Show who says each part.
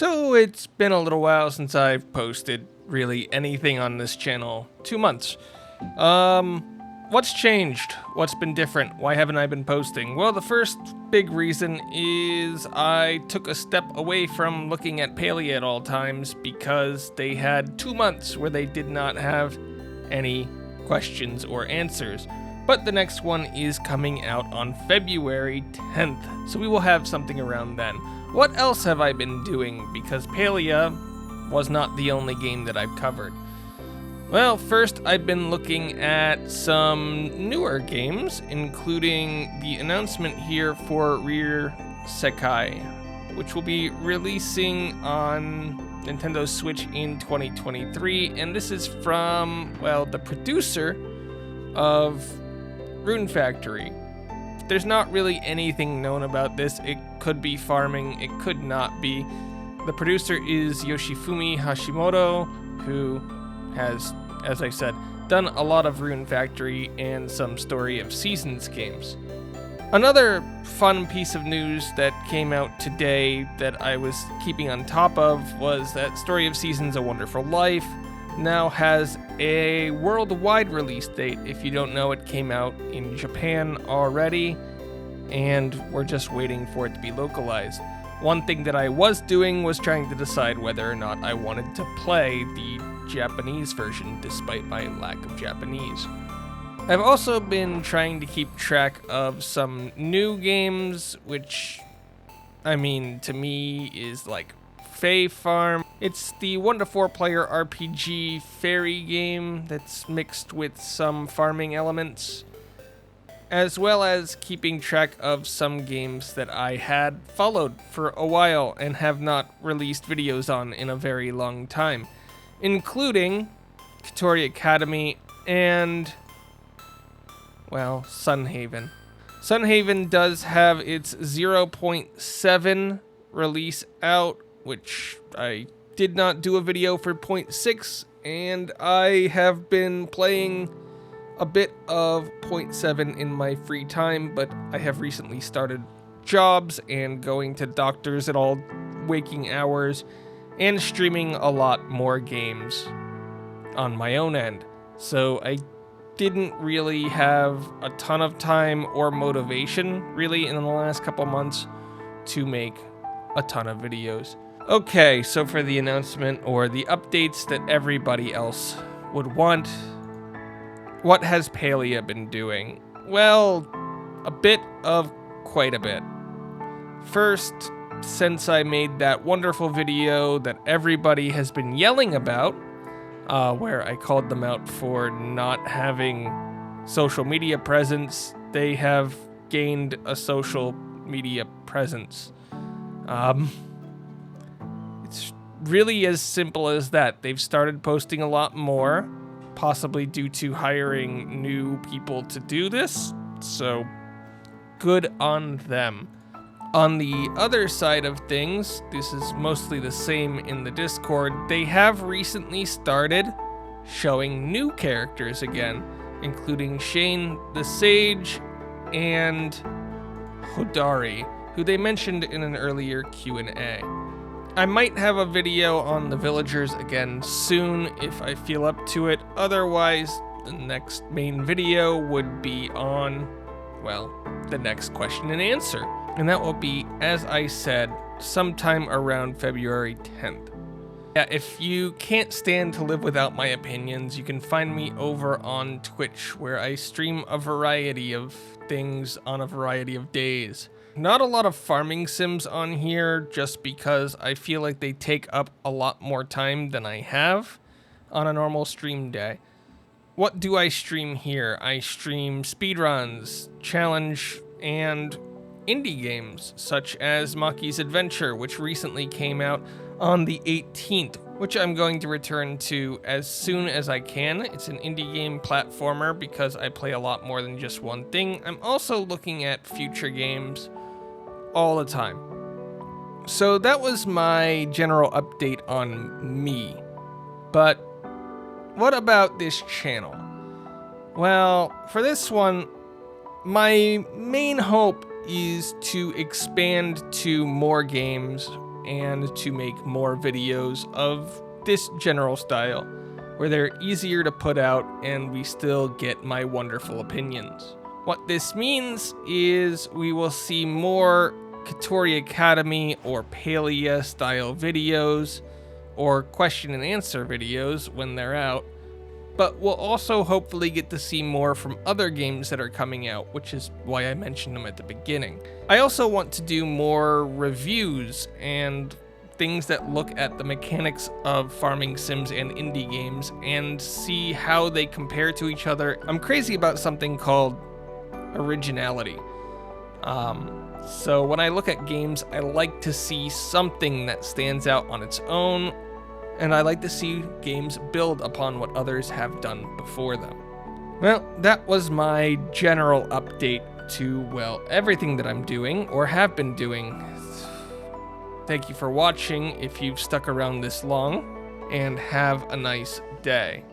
Speaker 1: So it's been a little while since I've posted really anything on this channel. 2 months. What's changed? What's been different? Why haven't I been posting? Well, the first big reason is I took a step away from looking at Palia at all times because they had 2 months where they did not have any questions or answers. But the next one is coming out on February 10th, so we will have something around then. What else have I been doing? Because Palia was not the only game that I've covered. Well, first I've been looking at some newer games, including the announcement here for Rear Sekai, which will be releasing on Nintendo Switch in 2023, and this is from, well, the producer of Rune Factory. There's not really anything known about this. It could be farming, it could not be. The producer is Yoshifumi Hashimoto, who has, as I said, done a lot of Rune Factory and some Story of Seasons games. Another fun piece of news that came out today that I was keeping on top of was that Story of Seasons: A Wonderful Life now has a worldwide release date. If you don't know, it came out in Japan already, and we're just waiting for it to be localized. One thing that I was doing was trying to decide whether or not I wanted to play the Japanese version, despite my lack of Japanese. I've also been trying to keep track of some new games, which, I mean, to me is like Fae Farm. It's the 1 to 4 player RPG fairy game that's mixed with some farming elements, as well as keeping track of some games that I had followed for a while and have not released videos on in a very long time, including Kitori Academy and, well, Sun Haven. Sun Haven does have its 0.7 release out, which I did not do a video for 0.6, and I have been playing a bit of 0.7 in my free time, but I have recently started jobs and going to doctors at all waking hours and streaming a lot more games on my own end. So I didn't really have a ton of time or motivation really in the last couple months to make a ton of videos. Okay, so for the announcement or the updates that everybody else would want, what has Palia been doing? Well, a bit of quite a bit. First, since I made that wonderful video that everybody has been yelling about, where I called them out for not having social media presence, they have gained a social media presence. It's really as simple as that. They've started posting a lot more, possibly due to hiring new people to do this, so good on them. On the other side of things, this is mostly the same in the Discord, they have recently started showing new characters again, including Shane the Sage and Hodari, who they mentioned in an earlier Q&A. I might have a video on the villagers again soon if I feel up to it. Otherwise, the next main video would be on, well, the next question and answer. And that will be, as I said, sometime around February 10th. Yeah, if you can't stand to live without my opinions, you can find me over on Twitch, where I stream a variety of things on a variety of days. Not a lot of farming sims on here, just because I feel like they take up a lot more time than I have on a normal stream day. What do I stream here? I stream speedruns, challenge, and indie games, such as Maki's Adventure, which recently came out on the 18th, which I'm going to return to as soon as I can. It's an indie game platformer because I play a lot more than just one thing. I'm also looking at future games all the time. So that was my general update on me. But what about this channel? Well, for this one, my main hope is to expand to more games and to make more videos of this general style, where they're easier to put out and we still get my wonderful opinions. What this means is we will see more Kitori Academy or Paleo style videos or question and answer videos when they're out, but we'll also hopefully get to see more from other games that are coming out, which is why I mentioned them at the beginning. I also want to do more reviews and things that look at the mechanics of farming sims and indie games and see how they compare to each other. I'm crazy about something called originality. So when I look at games, I like to see something that stands out on its own, and I like to see games build upon what others have done before them. Well, that was my general update to, well, everything that I'm doing or have been doing. Thank you for watching if you've stuck around this long, and have a nice day.